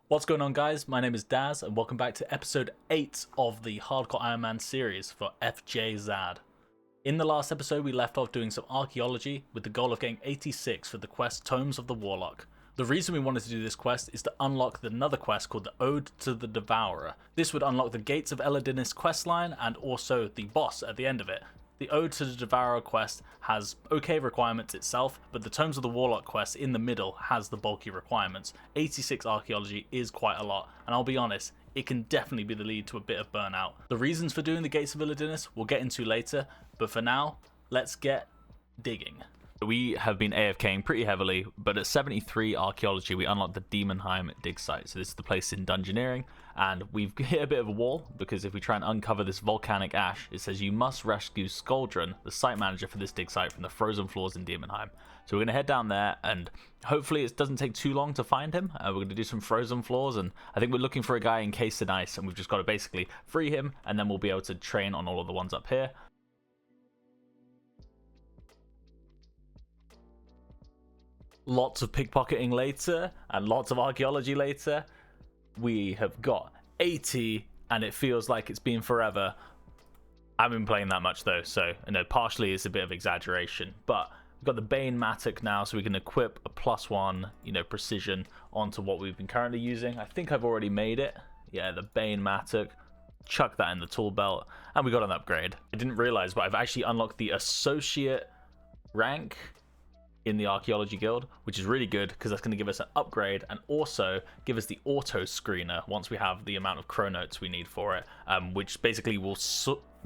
What's going on, guys? My name is Daz and welcome back to episode 8 of the Hardcore Iron Man series for FJZad. In the last episode we left off doing some archaeology with the goal of getting 86 for the quest Tomes of the Warlock. The reason we wanted to do this quest is to unlock another quest called the Ode to the Devourer. This would unlock the Gates of Elidinis questline and also the boss at the end of it. The Ode to the Devourer quest has okay requirements itself, but the Tomes of the Warlock quest in the middle has the bulky requirements. 86 archaeology is quite a lot, and I'll be honest, it can definitely be the lead to a bit of burnout. The reasons for doing the Gates of Elidinis we'll get into later, but for now, let's get digging. We have been AFKing pretty heavily, but at 73 archaeology we unlocked the Havenhythe dig site. So this is the place in Dungeoneering, and we've hit a bit of a wall because if we try and uncover this volcanic ash, it says you must rescue Skuldron, the site manager for this dig site, from the frozen floors in Havenhythe. So we're going to head down there, and hopefully it doesn't take too long to find him. We're going to do some frozen floors, and I think we're looking for a guy encased in ice, and we've just got to basically free him, and then we'll be able to train on all of the ones up here. Lots of pickpocketing later and lots of archaeology later. We have got 80 and it feels like it's been forever. I haven't been playing that much though, so I know partially it's a bit of exaggeration, but we've got the Bane Matic now, so we can equip a +1, precision onto what we've been currently using. I think I've already made it. Yeah, the Bane Matic. Chuck that in the tool belt, and we got an upgrade. I didn't realize, but I've actually unlocked the associate rank in the Archaeology Guild, which is really good because that's going to give us an upgrade and also give us the auto screener once we have the amount of chronotes we need for it, which basically will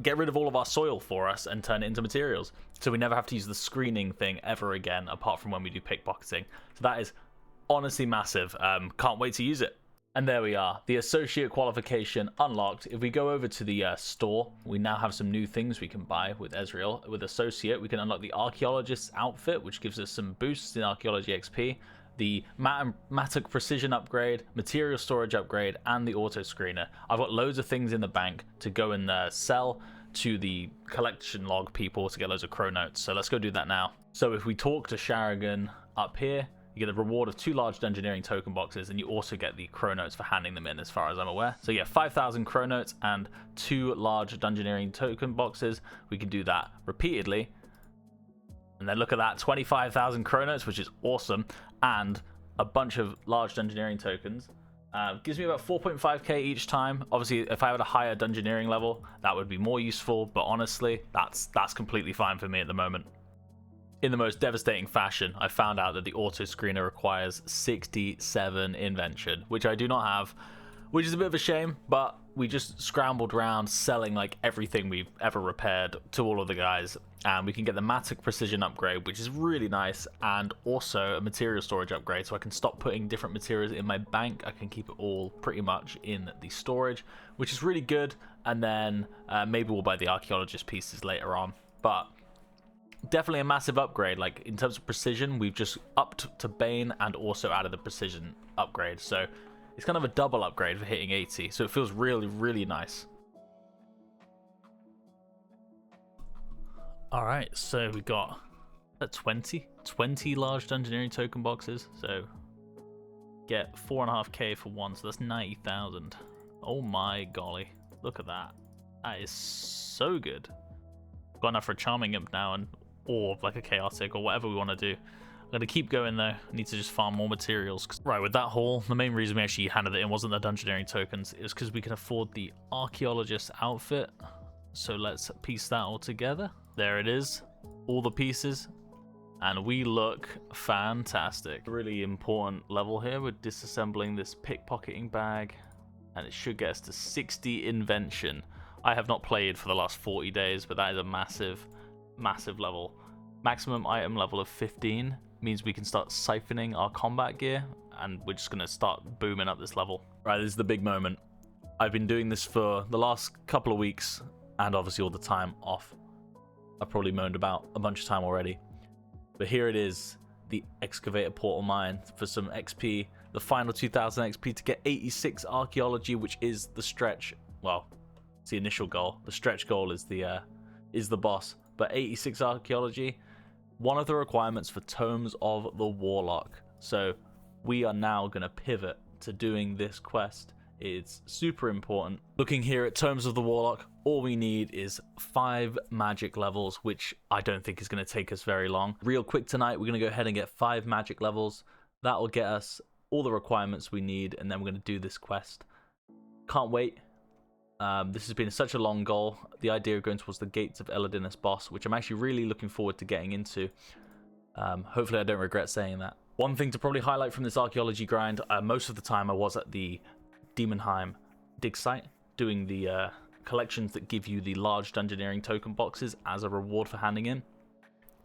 get rid of all of our soil for us and turn it into materials, so we never have to use the screening thing ever again apart from when we do pickpocketing. So that is honestly massive. Can't wait to use it. And there we are, the associate qualification unlocked. If we go over to the store, we now have some new things we can buy with Ezreal. With associate, we can unlock the archaeologist's outfit, which gives us some boosts in archaeology XP, the Matic precision upgrade, material storage upgrade, and the auto screener. I've got loads of things in the bank to go and sell to the collection log people to get loads of chronotes. So let's go do that now. So if we talk to Sharagan up here, you get the reward of 2 large Dungeoneering token boxes, and you also get the chronotes for handing them in, as far as I'm aware. So yeah, 5,000 chronotes and 2 large Dungeoneering token boxes. We can do that repeatedly. And then look at that, 25,000 chronotes, which is awesome, and a bunch of large Dungeoneering tokens. Gives me about 4.5k each time. Obviously, if I had a higher Dungeoneering level, that would be more useful, but honestly, that's completely fine for me at the moment. In the most devastating fashion, I found out that the auto screener requires 67 invention, which I do not have, which is a bit of a shame, but we just scrambled around selling like everything we've ever repaired to all of the guys, and we can get the Matic precision upgrade, which is really nice, and also a material storage upgrade, so I can stop putting different materials in my bank. I can keep it all pretty much in the storage, which is really good, and then maybe we'll buy the archaeologist pieces later on, but definitely a massive upgrade. Like in terms of precision, we've just upped to Bane and also added the precision upgrade, so it's kind of a double upgrade for hitting 80, so it feels really, really nice. All right, so we got a 20 large Dungeoneering token boxes, so get 4.5k for one, so that's 90,000. Oh my golly, look at that. That is so good. Got enough for a Charming Imp now, and or like a Chaotic or whatever we want to do. I'm going to keep going though. I need to just farm more materials. Right, with that haul, the main reason we actually handed it in wasn't the Dungeoneering tokens. It was because we can afford the Archaeologist outfit. So let's piece that all together. There it is. All the pieces. And we look fantastic. Really important level here. We're disassembling this pickpocketing bag. And it should get us to 60 invention. I have not played for the last 40 days, but that is a massive, massive level. Maximum item level of 15 means we can start siphoning our combat gear, and we're just going to start booming up this level. Right, this is the big moment. I've been doing this for the last couple of weeks, and obviously all the time off. I've probably moaned about a bunch of time already. But here it is, the Excavator Portal Mine for some XP, the final 2,000 XP to get 86 archaeology, which is the stretch. Well, it's the initial goal. The stretch goal is the boss. But 86 archaeology, one of the requirements for Tomes of the Warlock. So we are now going to pivot to doing this quest is super important. Looking here at Tomes of the Warlock, all we need is 5 magic levels, which I don't think is going to take us very long. Real quick tonight, we're going to go ahead and get 5 magic levels. That will get us all the requirements we need, and then we're going to do this quest. Can't wait. This has been such a long goal. The idea of going towards the Gates of Elidinis boss, which I'm actually really looking forward to getting into. Hopefully I don't regret saying that. One thing to probably highlight from this archaeology grind, most of the time I was at the Havenhythe dig site doing the collections that give you the large Dungeoneering token boxes as a reward for handing in.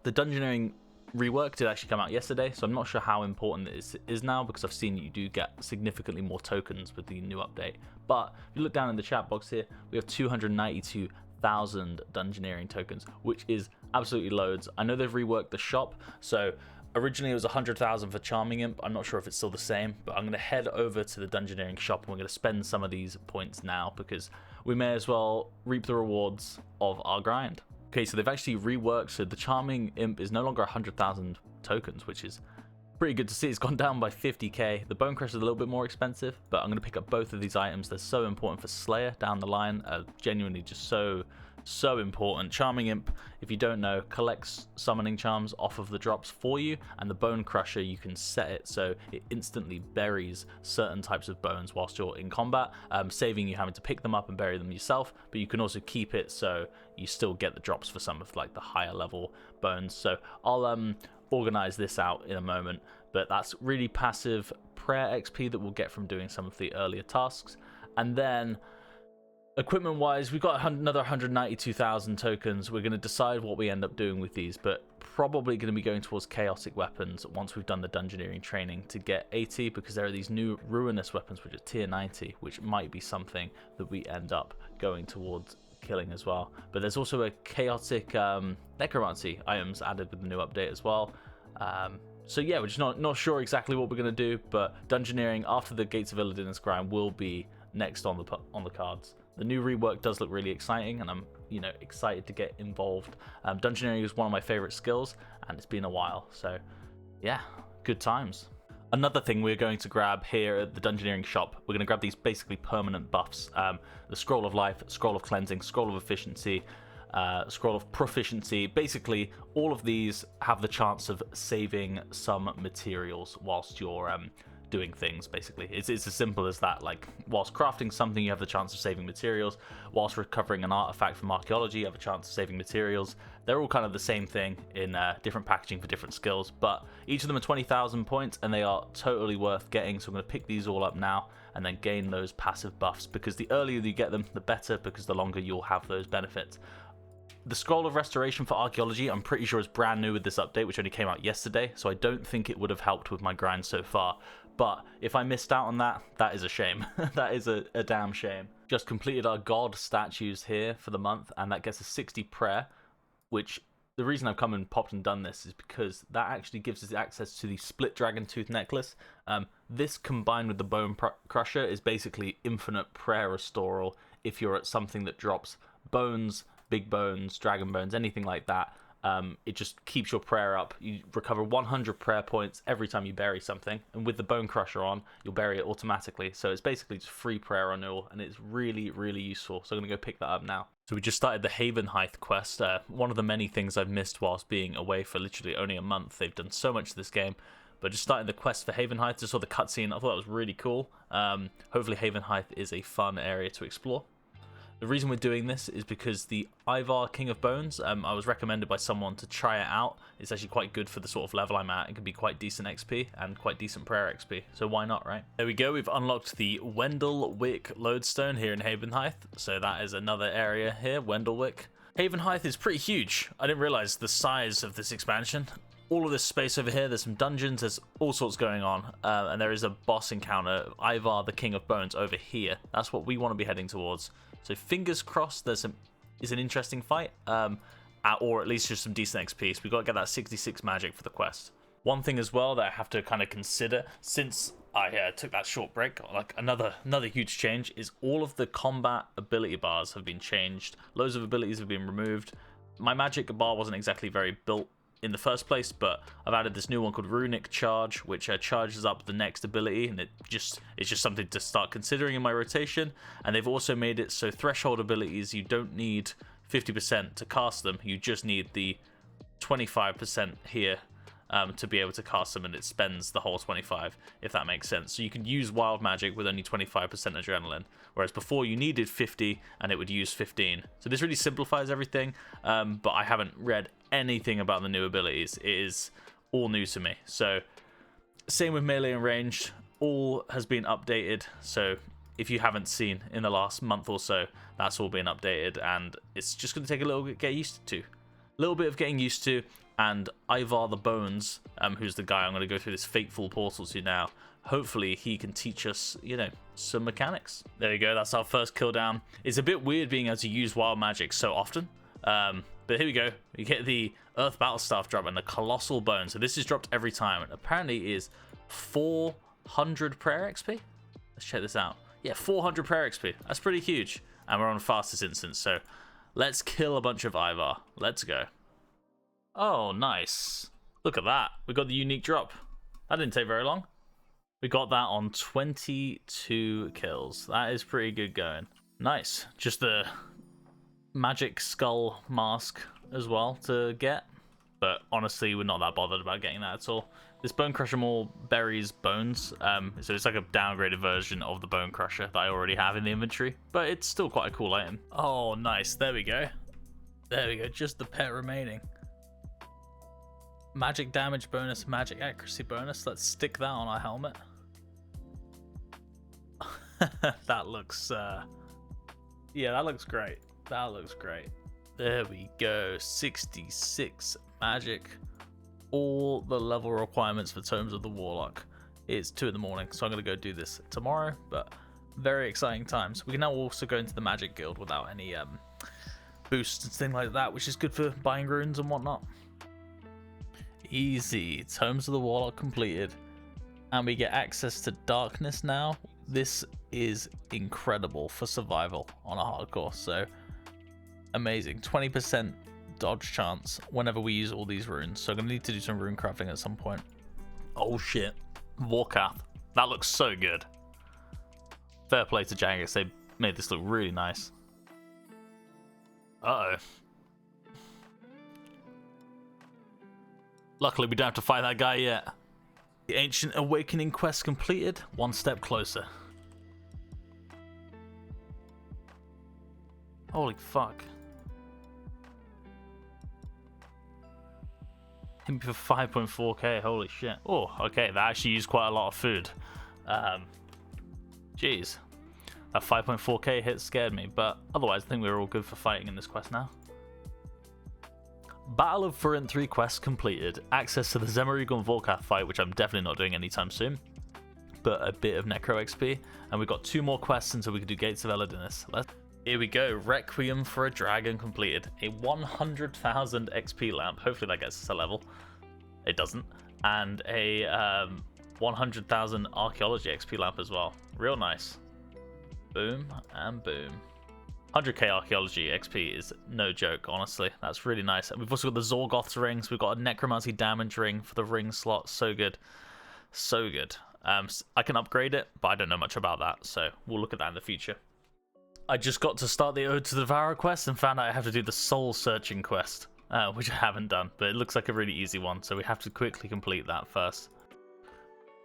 The Dungeoneering rework did actually come out yesterday, so I'm not sure how important this is now, because I've seen you do get significantly more tokens with the new update. But if you look down in the chat box here, we have 292,000 Dungeoneering tokens, which is absolutely loads. I know they've reworked the shop, so originally it was 100,000 for Charming Imp. I'm not sure if it's still the same, but I'm going to head over to the Dungeoneering shop and we're going to spend some of these points now, because we may as well reap the rewards of our grind. Okay, so they've actually reworked, so the Charming Imp is no longer 100,000 tokens, which is pretty good to see. It's gone down by 50k. The Bone Crusher is a little bit more expensive, but I'm going to pick up both of these items. They're so important for Slayer down the line, genuinely just so important. Charming Imp, if you don't know, collects summoning charms off of the drops for you, and the Bone Crusher, you can set it so it instantly buries certain types of bones whilst you're in combat, saving you having to pick them up and bury them yourself, but you can also keep it so you still get the drops for some of like the higher level bones. So I'll organize this out in a moment, but that's really passive prayer XP that we'll get from doing some of the earlier tasks. And then equipment wise, we've got another 192,000 tokens. We're going to decide what we end up doing with these, but probably going to be going towards chaotic weapons once we've done the Dungeoneering training to get 80, because there are these new ruinous weapons which are tier 90, which might be something that we end up going towards killing as well. But there's also a chaotic necromancy items added with the new update as well. So yeah, we're just not sure exactly what we're going to do, but Dungeoneering after the Gates of Elidinis grind will be next on the cards. The new rework does look really exciting, and I'm excited to get involved. Dungeoneering is one of my favorite skills, and it's been a while, so yeah, good times. Another thing we're going to grab here at the Dungeoneering shop, we're going to grab these basically permanent buffs. The Scroll of Life, Scroll of Cleansing, Scroll of Efficiency, Scroll of Proficiency. Basically, all of these have the chance of saving some materials whilst you're doing things. Basically, it's as simple as that. Like, whilst crafting something, you have the chance of saving materials. Whilst recovering an artifact from archaeology, you have a chance of saving materials. They're all kind of the same thing in different packaging for different skills, but each of them are 20,000 points, and they are totally worth getting. So I'm going to pick these all up now and then gain those passive buffs, because the earlier you get them, the better, because the longer you'll have those benefits. The Scroll of Restoration for Archaeology, I'm pretty sure is brand new with this update, which only came out yesterday, so I don't think it would have helped with my grind so far. But if I missed out on that, that is a shame. That is a damn shame. Just completed our god statues here for the month, and that gets us 60 prayer, which the reason I've come and popped and done this is because that actually gives us access to the split dragon tooth necklace. This combined with the Bone Crusher is basically infinite prayer restoral if you're at something that drops bones, big bones, dragon bones, anything like that. It just keeps your prayer up. You recover 100 prayer points every time you bury something, and with the Bone Crusher on, you'll bury it automatically. So it's basically just free prayer renewal, and it's really, really useful. So I'm going to go pick that up now. So we just started the Havenhythe quest, one of the many things I've missed whilst being away for literally only a month. They've done so much to this game, but just started the quest for Havenhythe. Just saw the cutscene. I thought that was really cool. Hopefully Havenhythe is a fun area to explore. The reason we're doing this is because the Ivar King of Bones, I was recommended by someone to try it out. It's actually quite good for the sort of level I'm at. It can be quite decent XP and quite decent prayer XP, so why not, right? There we go, we've unlocked the Wendelwick Lodestone here in Havenhythe, so that is another area here, Wendelwick. Havenhythe is pretty huge. I didn't realize the size of this expansion. All of this space over here, there's some dungeons, there's all sorts going on, and there is a boss encounter, Ivar the King of Bones, over here. That's what we want to be heading towards. So fingers crossed is an interesting fight, or at least just some decent XP. So we've got to get that 66 magic for the quest. One thing as well that I have to kind of consider, since I took that short break, like another huge change, is all of the combat ability bars have been changed. Loads of abilities have been removed. My magic bar wasn't exactly very built in the first place, but I've added this new one called Runic Charge, which charges up the next ability, and it's just something to start considering in my rotation. And they've also made it so threshold abilities, you don't need 50% to cast them, you just need the 25% here to be able to cast them, and it spends the whole 25, if that makes sense. So you can use wild magic with only 25% adrenaline, whereas before you needed 50 and it would use 15. So this really simplifies everything, but I haven't read anything about the new abilities. It is all new to me. So same with melee and ranged, all has been updated. So if you haven't seen in the last month or so, that's all been updated, and it's just going to take a little bit to get used to. A little bit of getting used to. And Ivar the Bones, who's the guy I'm going to go through this fateful portal to now, hopefully he can teach us, you know, some mechanics. There you go, that's our first kill down. It's a bit weird being able to use wild magic so often, but here we go. You get the Earth Battle Staff drop and the Colossal Bone. So this is dropped every time, and apparently is 400 prayer XP. Let's check this out. Yeah, 400 prayer XP. That's pretty huge. And we're on fastest instance, so let's kill a bunch of Ivar. Let's go. Oh, nice. Look at that. We got the unique drop. That didn't take very long. We got that on 22 kills. That is pretty good going. Nice. Just the magic skull mask as well to get. But honestly, we're not that bothered about getting that at all. This Bone Crusher more buries bones. So it's like a downgraded version of the Bone Crusher that I already have in the inventory. But it's still quite a cool item. Oh, nice. There we go. There we go. Just the pet remaining. Magic damage bonus, magic accuracy bonus. Let's stick that on our helmet. That looks, yeah, that looks great. That looks great. There we go. 66 magic. All the level requirements for Tomes of the Warlock. It's 2 in the morning, so I'm going to go do this tomorrow, but very exciting times. We can now also go into the Magic Guild without any boosts and things like that, which is good for buying runes and whatnot. Easy. Tomes of the Warlock completed, and we get access to darkness now. This is incredible for survival on a hardcore, so amazing. 20% dodge chance whenever we use all these runes, so I'm gonna need to do some rune crafting at some point. Oh shit, Warcath, that looks so good. Fair play to Jangus, they made this look really nice. Uh-oh. Luckily, we don't have to fight that guy yet. The Ancient Awakening quest completed, one step closer. Holy fuck. Hit me for 5.4k, holy shit. Oh, okay, that actually used quite a lot of food. Jeez. That 5.4k hit scared me, but otherwise I think we're all good for fighting in this quest now. Battle of Furin 3 quest completed. Access to the Zemarigon Volcath fight, which I'm definitely not doing anytime soon, but a bit of Necro XP. And we've got 2 more quests until we can do Gates of Elidinis. Here we go. Requiem for a Dragon completed. A 100,000 XP lamp. Hopefully that gets us a level. It doesn't. And a 100,000 Archaeology XP lamp as well. Real nice. Boom and boom. 100k Archaeology XP is no joke, honestly. That's really nice. And we've also got the Zorgoth's rings. We've got a Necromancy damage ring for the ring slot. So good. So good. I can upgrade it, but I don't know much about that, so we'll look at that in the future. I just got to start the Ode to the Devourer quest and found out I have to do the Soul Searching quest, which I haven't done, but it looks like a really easy one, so we have to quickly complete that first.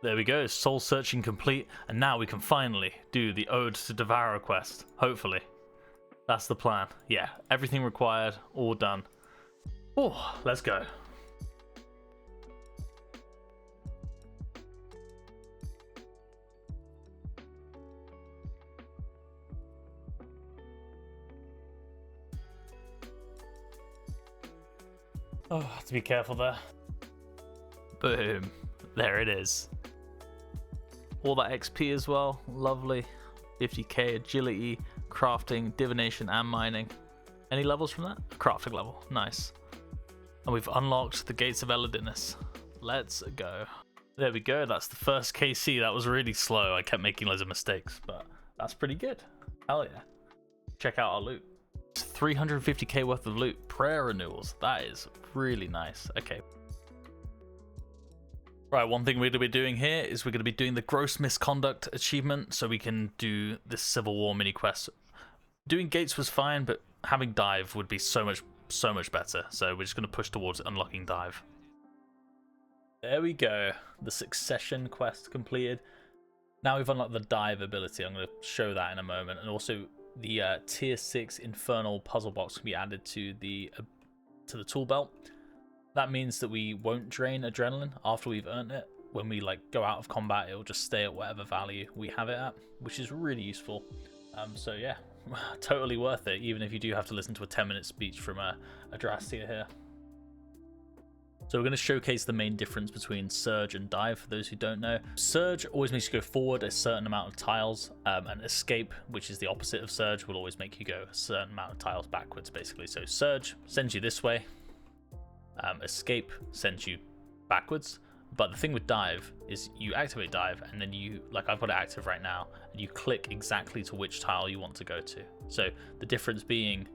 There we go, Soul Searching complete, and now we can finally do the Ode to Devourer quest, hopefully. That's the plan. Yeah, everything required, all done. Oh, let's go. Oh, have to be careful there. Boom. There it is. All that XP as well. Lovely. 50k agility, crafting, divination, and mining. Any levels from that? Crafting level. Nice. And we've unlocked the Gates of Elidinis. Let's go. There we go. That's the first KC. That was really slow. I kept making loads of mistakes, but that's pretty good. Hell yeah. Check out our loot. 350k worth of loot. Prayer renewals. That is really nice. Okay. Right, one thing we're going to be doing here is we're going to be doing the gross misconduct achievement so we can do this Civil War mini quest. Doing gates was fine, but having dive would be so much better. So we're just going to push towards unlocking dive. There we go. The succession quest completed. Now we've unlocked the dive ability. I'm going to show that in a moment. And also the tier 6 infernal puzzle box can be added to the tool belt. That means that we won't drain adrenaline after we've earned it. When we go out of combat, it'll just stay at whatever value we have it at, which is really useful. So yeah, totally worth it, even if you do have to listen to a 10-minute speech from a Drastia here. So we're going to showcase the main difference between Surge and Dive for those who don't know. Surge always makes you go forward a certain amount of tiles, and Escape, which is the opposite of Surge, will always make you go a certain amount of tiles backwards, basically. So Surge sends you this way. Escape sends you backwards, but the thing with dive is you activate dive and then you, I've got it active right now, and you click exactly to which tile you want to go to. So the difference being,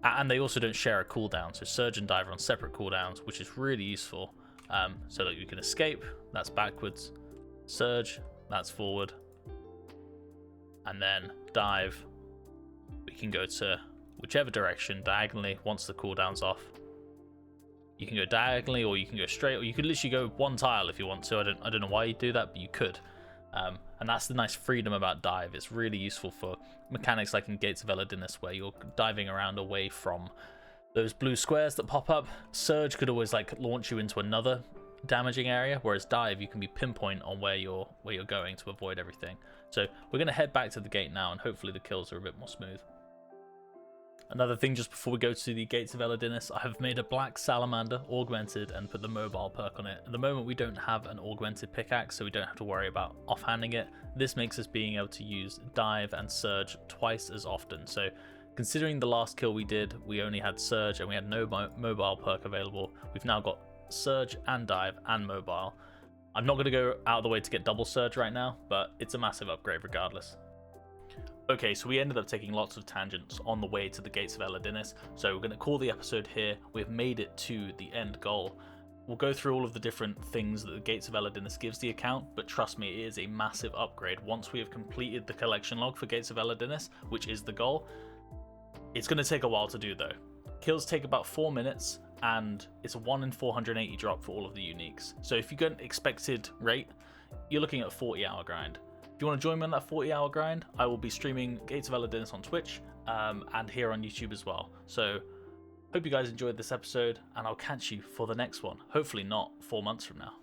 and they also don't share a cooldown, so Surge and dive are on separate cooldowns, which is really useful. So that you can escape, that's backwards, Surge, that's forward, and then dive, we can go to whichever direction diagonally once the cooldown's off. You can go diagonally, or you can go straight, or you could literally go one tile if you want to. I don't know why you do that, but you could. And that's the nice freedom about dive. It's really useful for mechanics like in Gates of Elidinis, where you're diving around away from those blue squares that pop up. Surge could always launch you into another damaging area, whereas dive, you can be pinpoint on where you're going to avoid everything. So we're going to head back to the gate now, and hopefully the kills are a bit more smooth. Another thing just before we go to the Gates of Elidinis, I have made a black salamander augmented and put the mobile perk on it. At the moment we don't have an augmented pickaxe, so we don't have to worry about offhanding it. This makes us being able to use dive and surge twice as often. So considering the last kill we did, we only had surge and we had no mobile perk available. We've now got surge and dive and mobile. I'm not going to go out of the way to get double surge right now, but it's a massive upgrade regardless. Okay, so we ended up taking lots of tangents on the way to the Gates of Elidinis, so we're going to call the episode here. We've made it to the end goal. We'll go through all of the different things that the Gates of Elidinis gives the account, but trust me, it is a massive upgrade. Once we have completed the collection log for Gates of Elidinis, which is the goal, it's going to take a while to do though. Kills take about 4 minutes, and it's a 1 in 480 drop for all of the uniques. So if you get an expected rate, you're looking at a 40-hour grind. If you want to join me on that 40-hour grind, I will be streaming Gates of Elidinis on Twitch and here on YouTube as well. So hope you guys enjoyed this episode, and I'll catch you for the next one. Hopefully not 4 months from now.